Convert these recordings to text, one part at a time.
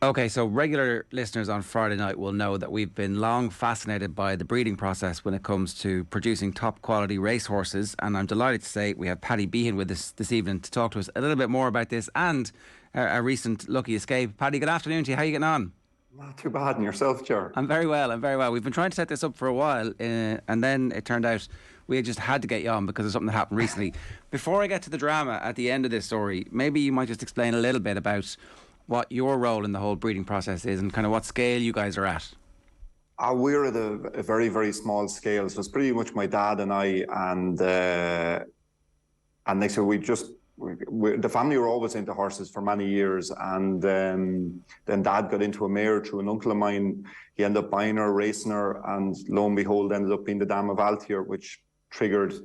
Okay, so regular listeners on Friday night will know that we've been long fascinated by the breeding process when it comes to producing top quality racehorses, and I'm delighted to say we have Paddy Behan with us this evening to talk to us a little bit more about this and a recent lucky escape. Paddy, good afternoon to you. How are you getting on? Not too bad in yourself, Ger. I'm very well. I'm very well. We've been trying to set this up for a while, and then it turned out we just had to get you on because of something that happened recently. Before I get to the drama at the end of this story, maybe you might just explain a little bit about what your role in the whole breeding process is and kind of what scale you guys are at. We're at a very, very small scale. So it's pretty much my dad and I, and next year the family were always into horses for many years. And then Dad got into a mare through an uncle of mine. He ended up buying her, racing her, and lo and behold, ended up being the dam of Altior, which triggered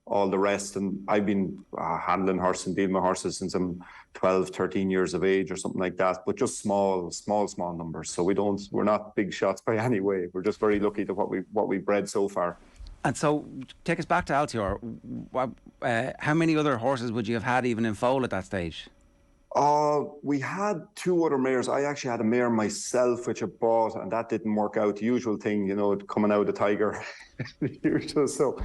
all the rest. And I've been handling horses and dealing with horses since I'm 12, 13 years of age or something like that, but just small numbers. So we're not big shots by any way. We're just very lucky to what we bred so far. And so, take us back to Altior. How many other horses would you have had even in foal at that stage? We had two other mares. I actually had a mare myself, which I bought, and that didn't work out. The usual thing, coming out of the tiger. Usual. So,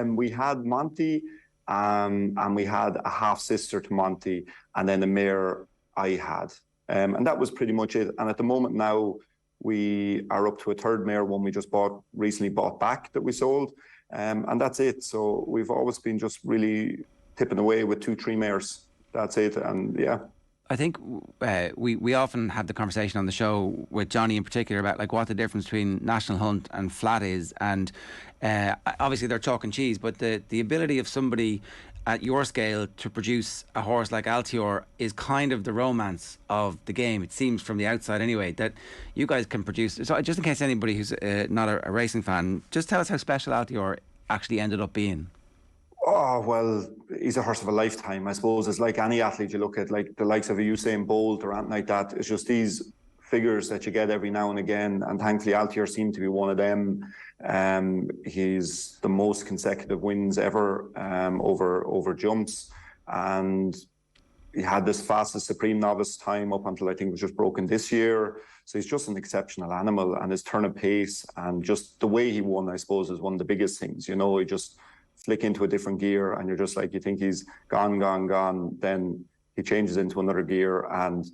we had Monty, and we had a half sister to Monty, and then a mare I had, and that was pretty much it. And at the moment now, we are up to a third mare, one we just recently bought back that we sold, and that's it. So we've always been just really tipping away with 2-3 mares. That's it, and yeah. I think we often have the conversation on the show with Johnny in particular about like what the difference between National Hunt and Flat is, and obviously they're chalk and cheese, but the ability of somebody at your scale to produce a horse like Altior is kind of the romance of the game. It seems from the outside anyway that you guys can produce. So just in case anybody who's not a racing fan, just tell us how special Altior actually ended up being. Oh, well, he's a horse of a lifetime, I suppose. It's like any athlete you look at, like the likes of a Usain Bolt or anything like that. It's just these figures that you get every now and again. And thankfully, Altior seemed to be one of them. He's the most consecutive wins ever over jumps. And he had this fastest Supreme Novice time up until I think it was just broken this year. So he's just an exceptional animal. And his turn of pace and just the way he won, I suppose, is one of the biggest things. He just flick into a different gear and you're just like, you think he's gone. Then he changes into another gear and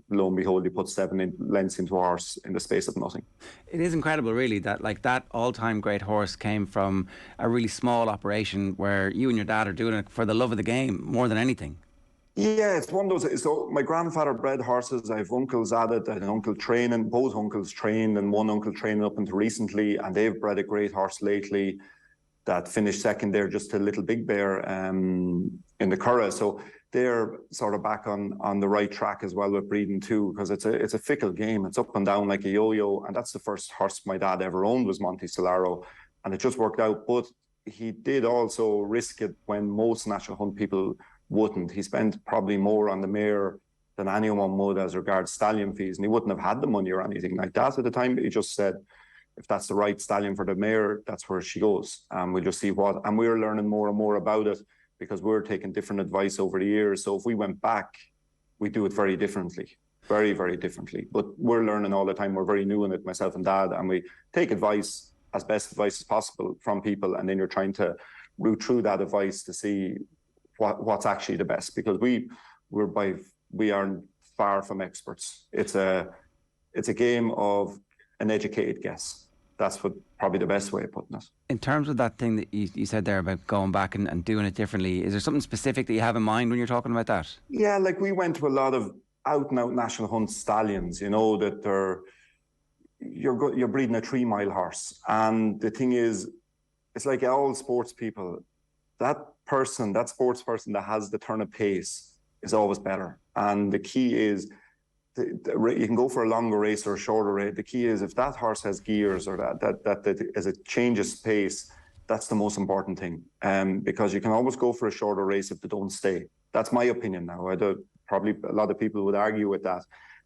lo and behold, he puts 7 lengths into a horse in the space of nothing. It is incredible, really, that like that all-time great horse came from a really small operation where you and your dad are doing it for the love of the game more than anything. Yeah, it's one of those. So my grandfather bred horses. I have uncles at it. I had an uncle training. Both uncles trained, and one uncle training up until recently, and they've bred a great horse lately that finished second there, just a Little Big Bear in the Curragh. So they're sort of back on the right track as well with breeding too, because it's a fickle game. It's up and down like a yo-yo, and that's the first horse my dad ever owned was Monte Solaro, and it just worked out. But he did also risk it when most National Hunt people wouldn't. He spent probably more on the mare than anyone would as regards stallion fees, and he wouldn't have had the money or anything like that at the time. He just said, if that's the right stallion for the mare, that's where she goes. And we'll just see what. And we're learning more and more about it because we're taking different advice over the years. So if we went back, we do it very differently, very, very differently. But we're learning all the time. We're very new in it, myself and Dad, and we take advice, as best advice as possible from people. And then you're trying to root through that advice to see what's actually the best, because we are far from experts. It's a game of an educated guess. That's probably the best way of putting it. In terms of that thing that you said there about going back and doing it differently, is there something specific that you have in mind when you're talking about that? Yeah, like we went to a lot of out-and-out National Hunt stallions, that you're breeding a 3-mile horse. And the thing is, it's like all sports people, that sports person that has the turn of pace is always better. And the key is, you can go for a longer race or a shorter race. The key is if that horse has gears or that as it changes pace, that's the most important thing. Because you can always go for a shorter race if they don't stay. That's my opinion now. Probably a lot of people would argue with that.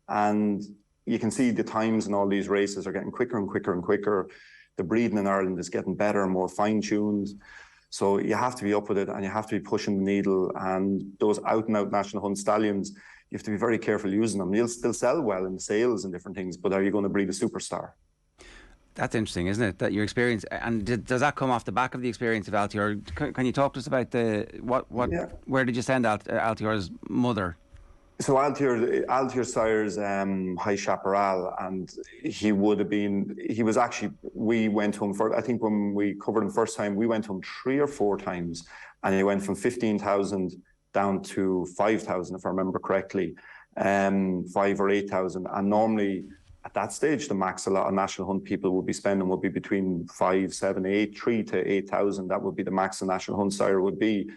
And you can see the times in all these races are getting quicker and quicker and quicker. The breeding in Ireland is getting better and more fine-tuned. So you have to be up with it, and you have to be pushing the needle. And those out-and-out national hunt stallions, you have to be very careful using them. They'll still sell well in sales and different things, but are you going to breed a superstar? That's interesting, isn't it? That your experience, and does that come off the back of the experience of Altior? Can you talk to us about where did you send Altior's mother? So Altior sires High Chaparral, and he was actually, we went to him for, I think when we covered him first time, we went to him 3 or 4 times, and he went from 15,000 down to 5,000, if I remember correctly, 5 or 8,000. And normally at that stage, the max a lot of national hunt people would be spending would be between 5, 7, 8, 3 to 8,000. That would be the max a national hunt sire would be.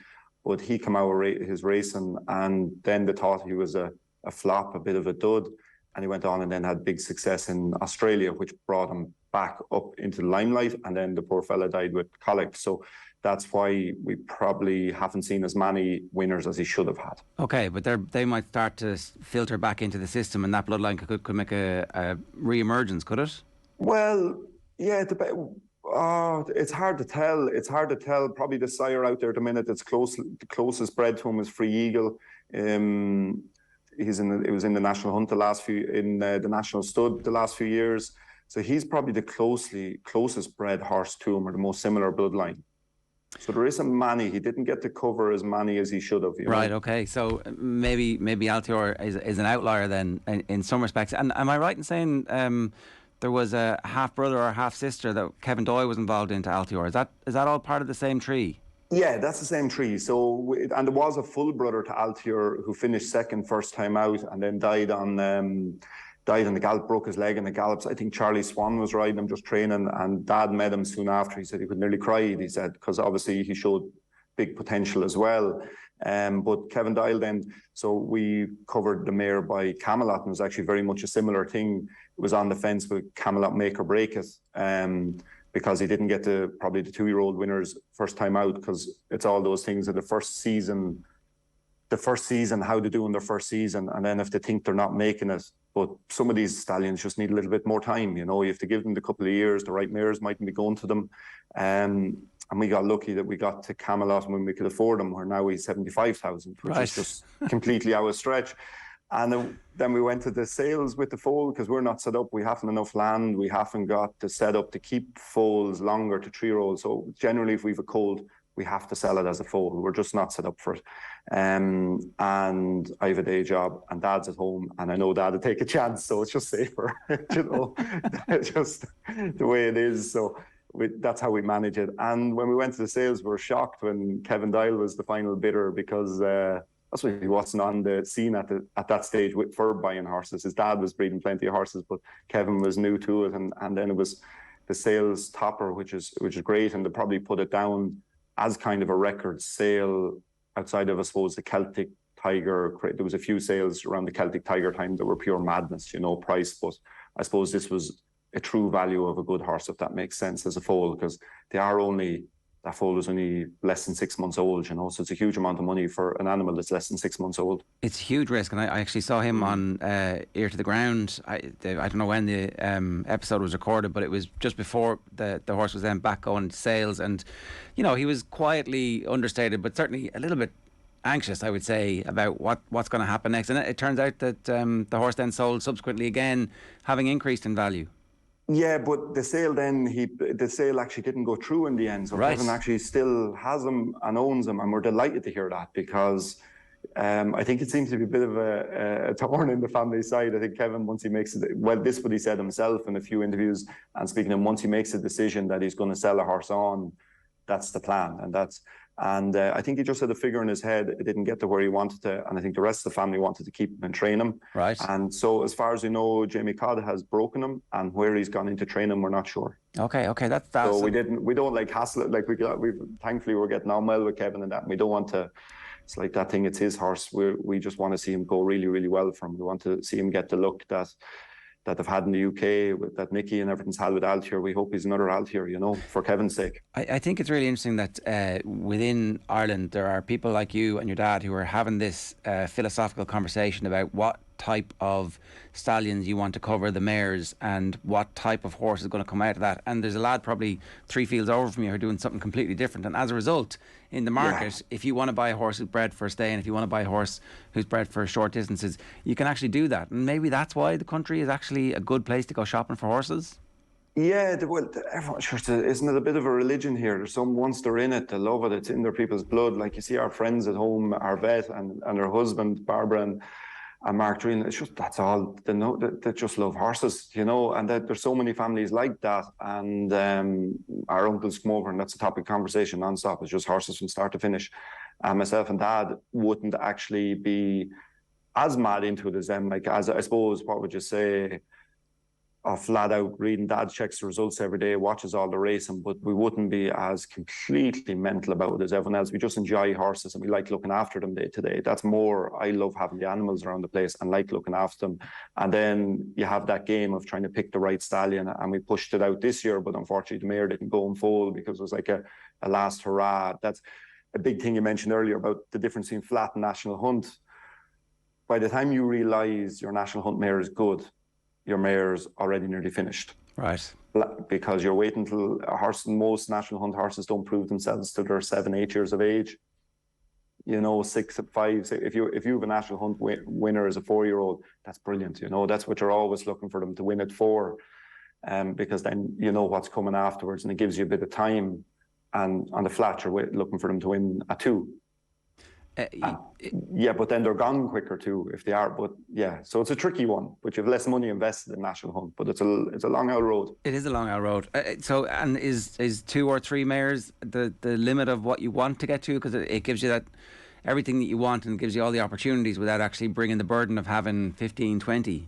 But he came out his racing, and then they thought he was a flop, a bit of a dud. And he went on and then had big success in Australia, which brought him back up into the limelight. And then the poor fella died with colic. So that's why we probably haven't seen as many winners as he should have had. Okay, but they might start to filter back into the system, and that bloodline could make a re-emergence, could it? Well, yeah, it's hard to tell. It's hard to tell. Probably the sire out there at the minute that's the closest bred to him is Free Eagle. It was in the national hunt the national stud the last few years. So he's probably the closest bred horse to him, or the most similar bloodline. So there isn't many. He didn't get to cover as many as he should have. Right. Okay. So maybe Altior is an outlier then in some respects. And am I right in saying there was a half brother or half sister that Kevin Doyle was involved into Altior? Is that all part of the same tree? Yeah, that's the same tree. So, and there was a full brother to Altior who finished second first time out, and then died on the gallop, broke his leg in the gallops. I think Charlie Swan was riding him, just training, and Dad met him soon after. He said he could nearly cry, he said, because obviously he showed big potential as well. But Kevin Doyle then, so we covered the mare by Camelot, and it was actually very much a similar thing. It was on the fence with Camelot Make or Break It, because he didn't get probably the 2-year-old winners first time out, because it's all those things of the first season, how they do in their first season, and then if they think they're not making it. But some of these stallions just need a little bit more time, you have to give them the couple of years. The right mares mightn't be going to them. And we got lucky that we got to Camelot when we could afford them, where now he's 75,000, which is just completely out of stretch. And then we went to the sales with the foal, because we're not set up. We haven't enough land. We haven't got the setup to keep foals longer to 3-year-olds. So generally, if we've a colt, we have to sell it as a foal. We're just not set up for it. And I have a day job, and Dad's at home, and I know Dad would take a chance, so it's just safer, just the way it is. So that's how we manage it. And when we went to the sales, we were shocked when Kevin Doyle was the final bidder, because that's why he wasn't on the scene at that stage for buying horses. His dad was breeding plenty of horses, but Kevin was new to it, and then it was the sales topper, which is great, and they probably put it down as kind of a record sale outside of, I suppose, the Celtic Tiger. There was a few sales around the Celtic Tiger time that were pure madness, price, but I suppose this was a true value of a good horse, if that makes sense, as a foal, because that foal is only less than 6 months old, so it's a huge amount of money for an animal that's less than 6 months old. It's a huge risk, and I actually saw him on Ear to the Ground. I don't know when the episode was recorded, but it was just before the horse was then back going to sales, and he was quietly understated, but certainly a little bit anxious, I would say, about what's going to happen next. And it turns out that the horse then sold subsequently again, having increased in value. Yeah, but the sale actually didn't go through in the end. So Kevin actually still has him and owns him, and we're delighted to hear that, because I think it seems to be a bit of a thorn in the family side. I think Kevin, once he makes it, this is what he said himself in a few interviews, and speaking to him, once he makes a decision that he's going to sell a horse on, that's the plan, and I think he just had a figure in his head. It didn't get to where he wanted to, and I think the rest of the family wanted to keep him and train him. Right. And so, as far as we know, Jamie Codd has broken him, and where he's gone into training, we're not sure. Okay, that's. So we don't like hassle it. Like thankfully we're getting on well with Kevin and that. And we don't want to. It's like that thing. It's his horse. We just want to see him go really, really well for him. We want to see him get the look that they've had in the UK, that Nicky and everything's had with Altior. We hope he's another Altior, for Kevin's sake. I think it's really interesting that within Ireland there are people like you and your dad who are having this philosophical conversation about what type of stallions you want to cover, the mares, and what type of horse is going to come out of that. And there's a lad probably 3 fields over from you who are doing something completely different. And as a result, in the market, if you want to buy a horse who's bred for a stay, and if you want to buy a horse who's bred for short distances, you can actually do that. And maybe that's why the country is actually a good place to go shopping for horses. Yeah, well, everyone, sure, isn't it a bit of a religion here? There's some, once they're in it, they love it. It's in their people's blood. Like you see our friends at home, our vet and her husband, Barbara and Mark Dreen, it's just, that's all. They know they just love horses, you know, and that there's so many families like that. And our uncles come over, and that's a topic of conversation nonstop. It's just horses from start to finish. And myself and Dad wouldn't actually be as mad into it as them. Like, as I suppose, what would you say? Flat out reading. Dad checks the results every day, watches all the racing, but we wouldn't be as completely mental about it as everyone else. We just enjoy horses and we like looking after them day to day. That's more, I love having the animals around the place and like looking after them. And then you have that game of trying to pick the right stallion, and we pushed it out this year, but unfortunately the mare didn't go in full because it was like a last hurrah. That's a big thing you mentioned earlier about the difference between flat and national hunt. By the time you realise your national hunt mare is good, your mare's already nearly finished. Right. Because you're waiting until a horse, most national hunt horses don't prove themselves till they're 7, 8 years of age. You know, 6, 5, 6. If you have a national hunt winner as a 4-year-old, that's brilliant. You know, that's what you're always looking for them to win at 4, because then you know what's coming afterwards, and it gives you a bit of time. And on the flat, you're looking for them to win at 2. Yeah, but then they're gone quicker too if they are. But yeah, so it's a tricky one. But you have less money invested in national hunt. But it's a long out road. It is a long out road. So, and is 2 or 3 mares the limit of what you want to get to? Because it gives you that everything that you want and gives you all the opportunities without actually bringing the burden of having 15, 20.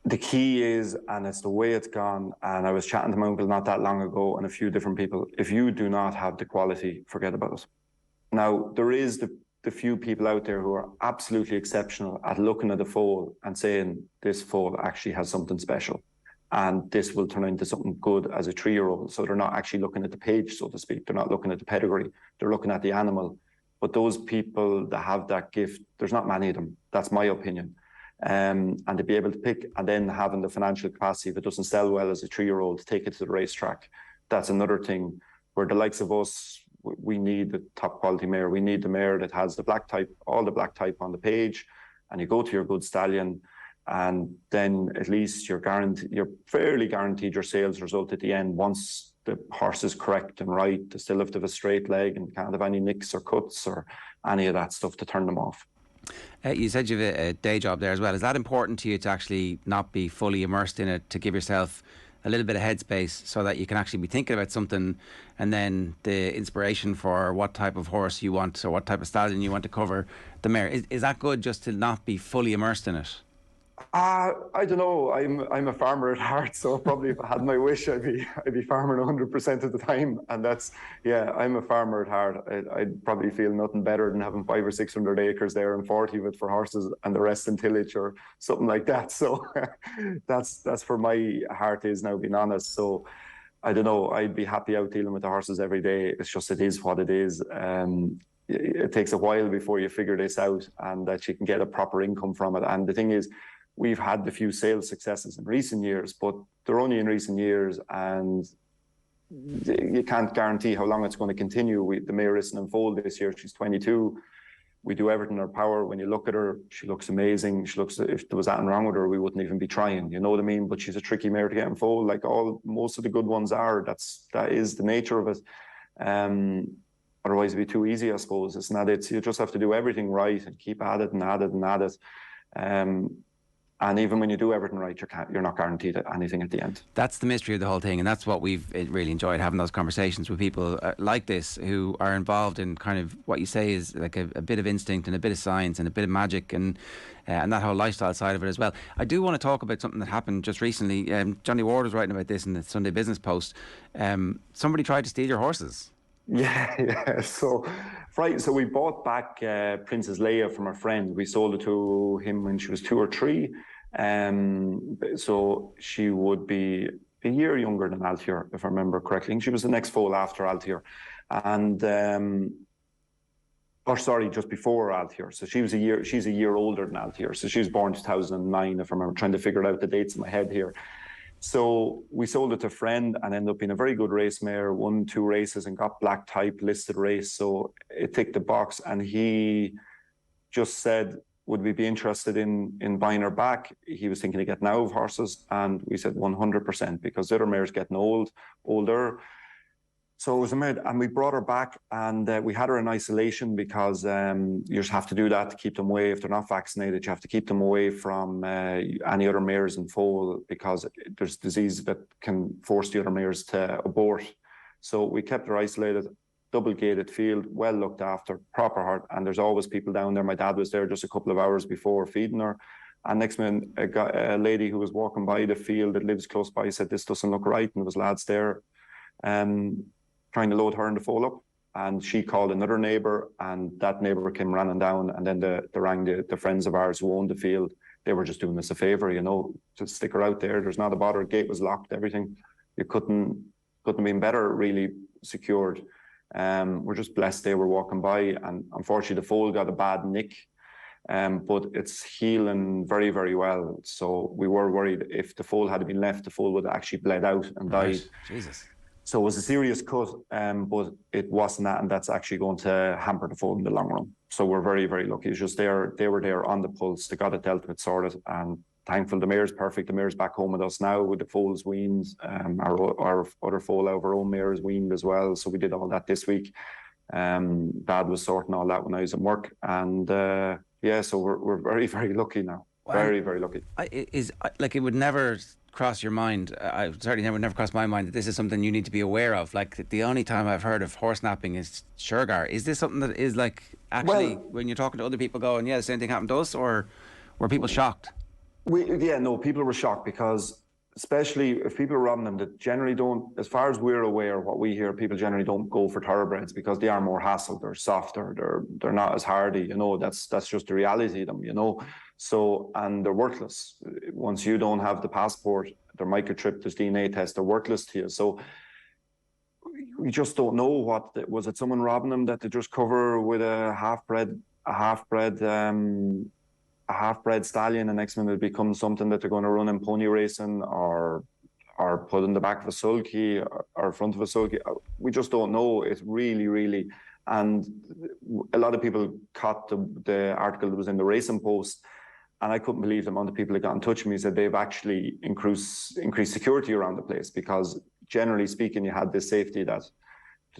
The key is, and it's the way it's gone, and I was chatting to my uncle not that long ago and a few different people, if you do not have the quality, forget about it. Now, there is the few people out there who are absolutely exceptional at looking at the foal and saying this foal actually has something special and this will turn into something good as a 3-year-old. So they're not actually looking at the page, so to speak. They're not looking at the pedigree. They're looking at the animal. But those people that have that gift, there's not many of them. That's my opinion. And to be able to pick, and then having the financial capacity, if it doesn't sell well as a 3-year-old, take it to the racetrack. That's another thing where the likes of us, we need the top quality mare. We need the mare that has the black type, all the black type on the page, and you go to your good stallion, and then at least you're fairly guaranteed your sales result at the end once the horse is correct and right. They still have to have a straight leg and can't have any nicks or cuts or any of that stuff to turn them off. You said you have a day job there as well. Is that important to you to actually not be fully immersed in it, to give yourself a little bit of headspace so that you can actually be thinking about something, and then the inspiration for what type of horse you want or what type of stallion you want to cover the mare? Is that good, just to not be fully immersed in it? I don't know. I'm a farmer at heart, so probably if I had my wish, I'd be farming 100% of the time. And that's, yeah, I'm a farmer at heart. I'd probably feel nothing better than having 500 or 600 acres there and 40 of it for horses and the rest in tillage or something like that. So that's where my heart is now, being honest. So I don't know. I'd be happy out dealing with the horses every day. It's just, it is what it is. It takes a while before you figure this out and that you can get a proper income from it. And the thing is, we've had a few sales successes in recent years, but they're only in recent years, and you can't guarantee how long it's going to continue. The mare isn't in foal this year. She's 22. We do everything in our power. When you look at her, she looks amazing. She looks, if there was anything wrong with her, we wouldn't even be trying. You know what I mean? But she's a tricky mare to get in foal, like most of the good ones are. That is the nature of it. Otherwise, it'd be too easy, I suppose. It's not. You just have to do everything right and keep at it and at it and at it. And even when you do everything right, you're not guaranteed anything at the end. That's the mystery of the whole thing, and that's what we've really enjoyed, having those conversations with people like this who are involved in kind of what you say is like a bit of instinct and a bit of science and a bit of magic and that whole lifestyle side of it as well. I do want to talk about something that happened just recently. Johnny Ward was writing about this in the Sunday Business Post. Somebody tried to steal your horses. Yeah. So we bought back Princess Leia from a friend. We sold it to him when she was 2 or 3. So she would be a year younger than Altior, if I remember correctly. She was the next foal after Altior. And or sorry, just before Altior. So she's a year older than Altior. So she was born 2009, if I remember, trying to figure out the dates in my head here. So we sold it to a friend and ended up being a very good race mare, won 2 races and got black type listed race. So it ticked the box, and he just said, would we be interested in buying her back? He was thinking of getting out of horses, and we said 100%, because the other mare's getting older. So it was a mare, and we brought her back, and we had her in isolation, because you just have to do that to keep them away. If they're not vaccinated, you have to keep them away from any other mares in foal, because there's disease that can force the other mares to abort. So we kept her isolated, double-gated field, well looked after, proper heart, and there's always people down there. My dad was there just a couple of hours before feeding her, and next minute a lady who was walking by the field that lives close by said, this doesn't look right, and there was lads there trying to load her in the foal up, and she called another neighbour, and that neighbour came running down, and then they rang the friends of ours who owned the field. They were just doing us a favour, to stick her out there. There's not a bother. Gate was locked, everything. You couldn't have been better, really secured. We're just blessed they were walking by, and unfortunately the foal got a bad nick, but it's healing very, very well. So we were worried if the foal had been left, the foal would have actually bled out and died. Jesus. So it was a serious cut, but it wasn't that, and that's actually going to hamper the foal in the long run. So we're very, very lucky. It's just they were there on the pulse. They got it dealt with, sorted, and thankful. The mare's perfect. The mare's back home with us now, with the foals weaned. Our other foal out of our own mare is weaned as well. So we did all that this week. Dad was sorting all that when I was at work, and so we're very, very lucky now. Wow. Very, very lucky. It would never cross your mind. I certainly never crossed my mind that this is something you need to be aware of. Like, the only time I've heard of horse napping is Shergar. Is this something that is like actually when you're talking to other people going, yeah, the same thing happened to us, or were people shocked? People were shocked, because especially if people are robbing them, that generally don't, as far as we're aware, what we hear, people generally don't go for thoroughbreds because they are more hassle, they're softer, they're not as hardy, that's just the reality of them, So, and they're worthless. Once you don't have the passport, they're microchipped, there's DNA tests, they're worthless to you. So we just don't know was it someone robbing them that they just cover with a half-bred stallion, and next minute it becomes something that they're going to run in pony racing or put in the back of a sulky or front of a sulky. We just don't know. It's really, really, and a lot of people caught the article that was in the Racing Post, and I couldn't believe the amount of people that got in touch with me, said they've actually increased security around the place, because generally speaking, you had this safety that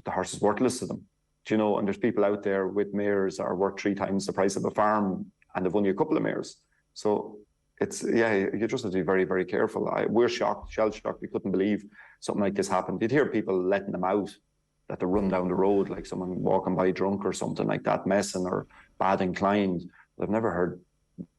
the horse is worthless to them, and there's people out there with mares that are worth 3 times the price of a farm, and they've only a couple of mares. So it's, you just have to be very, very careful. We're shocked, shell-shocked. We couldn't believe something like this happened. You'd hear people letting them out, that they run down the road, like someone walking by drunk or something like that, messing or bad inclined. But I've never heard,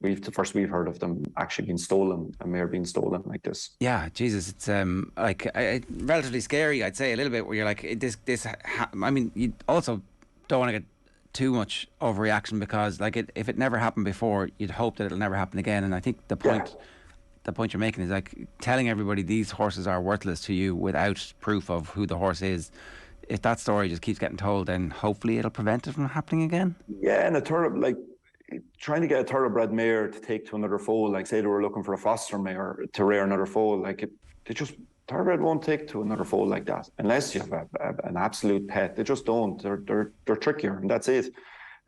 the first we've heard of them actually being stolen, a mare being stolen like this. Yeah, Jesus, it's relatively scary, I'd say, a little bit, where you're like, you also don't want to get too much overreaction, because if it never happened before, you'd hope that it'll never happen again. And I think the point you're making is like telling everybody these horses are worthless to you without proof of who the horse is. If that story just keeps getting told, then hopefully it'll prevent it from happening again. Yeah, and trying to get a thoroughbred mare to take to another foal, like say they were looking for a foster mare to rear another foal, thoroughbred won't take to another foal like that unless you have an absolute pet. They just don't. They're trickier, and that's it.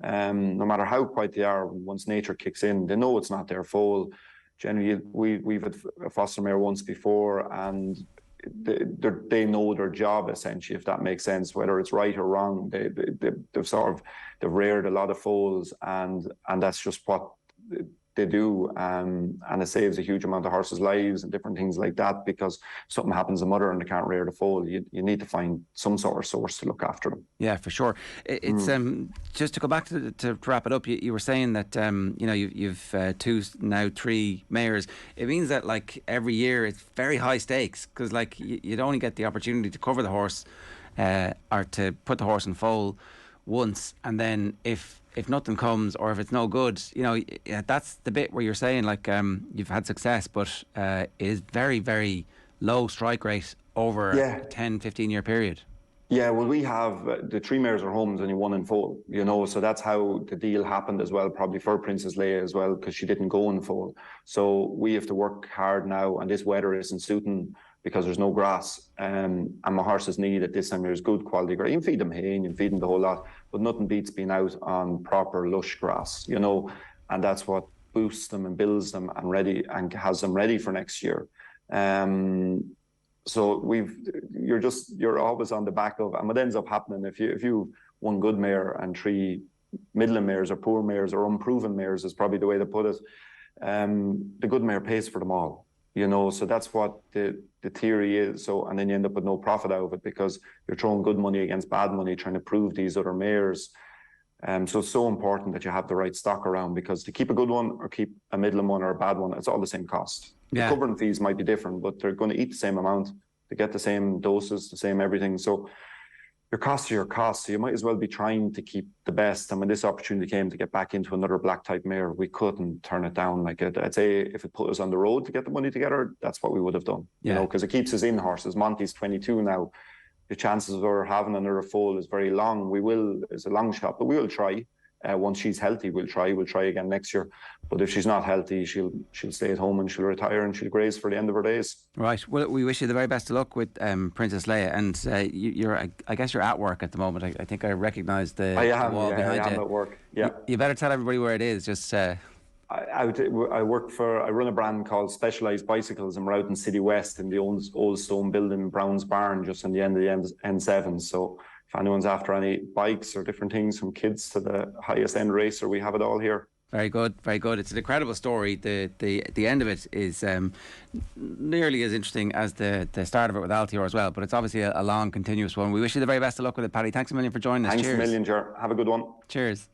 No matter how quiet they are, once nature kicks in, they know it's not their foal. Generally, we've had a foster mare once before, and they know their job, essentially, if that makes sense, whether it's right or wrong. They've reared a lot of foals, and that's just what they do, and it saves a huge amount of horses' lives and different things like that, because something happens to mother and they can't rear the foal. You need to find some sort of source to look after them. Yeah, for sure. It's just to go back to wrap it up, you were saying that you've 3 mares. It means that every year it's very high stakes, because you'd only get the opportunity to cover the horse or to put the horse in foal once, and then if nothing comes, or if it's no good, that's the bit where you're saying you've had success, but it is very, very low strike rate over a 10-15 year period. Yeah, well, we have the 3 mares are home, only 1 in foal, so that's how the deal happened as well, probably for Princess Leia as well, because she didn't go in foal. So we have to work hard now, and this weather isn't suiting because there's no grass. And my horses need at this time there's good quality grass. You can feed them hay and you can feed them the whole lot, but nothing beats being out on proper lush grass, and that's what boosts them and builds them and ready and has them ready for next year. So you're always on the back of, and what ends up happening if you one good mare and 3 middling mares or poor mares or unproven mares is probably the way to put it. The good mare pays for them all, so that's what the theory is. So, and then you end up with no profit out of it because you're throwing good money against bad money, trying to prove these other mares. So it's so important that you have the right stock around, because to keep a good one or keep a middling one or a bad one, it's all the same cost. Yeah. The covering fees might be different, but they're going to eat the same amount. They get the same doses, the same everything. So your costs are your costs. So you might as well be trying to keep the best. And when this opportunity came to get back into another black type mare, we couldn't turn it down. Like I'd say if it put us on the road to get the money together, that's what we would have done. Because it keeps us in horses. Monty's 22 now. The chances of her having another foal is very long. It's a long shot, but we will try. Once she's healthy, we'll try again next year. But if she's not healthy, she'll stay at home and she'll retire and she'll graze for the end of her days. Right. Well, we wish you the very best of luck with Princess Leia. And I guess you're at work at the moment. I think I recognise the wall behind you. I am at work. Yeah. You better tell everybody where it is. Just. I run a brand called Specialized Bicycles, and we're out in City West in the old stone building, Brown's Barn, just on the end of the N7. So if anyone's after any bikes or different things, from kids to the highest end racer, we have it all here. Very good, very good. It's an incredible story. The end of it is nearly as interesting as the start of it with Altior as well, but it's obviously a long, continuous one. We wish you the very best of luck with it, Paddy. Thanks a million for joining us. Thanks a million, Ger. Have a good one. Cheers.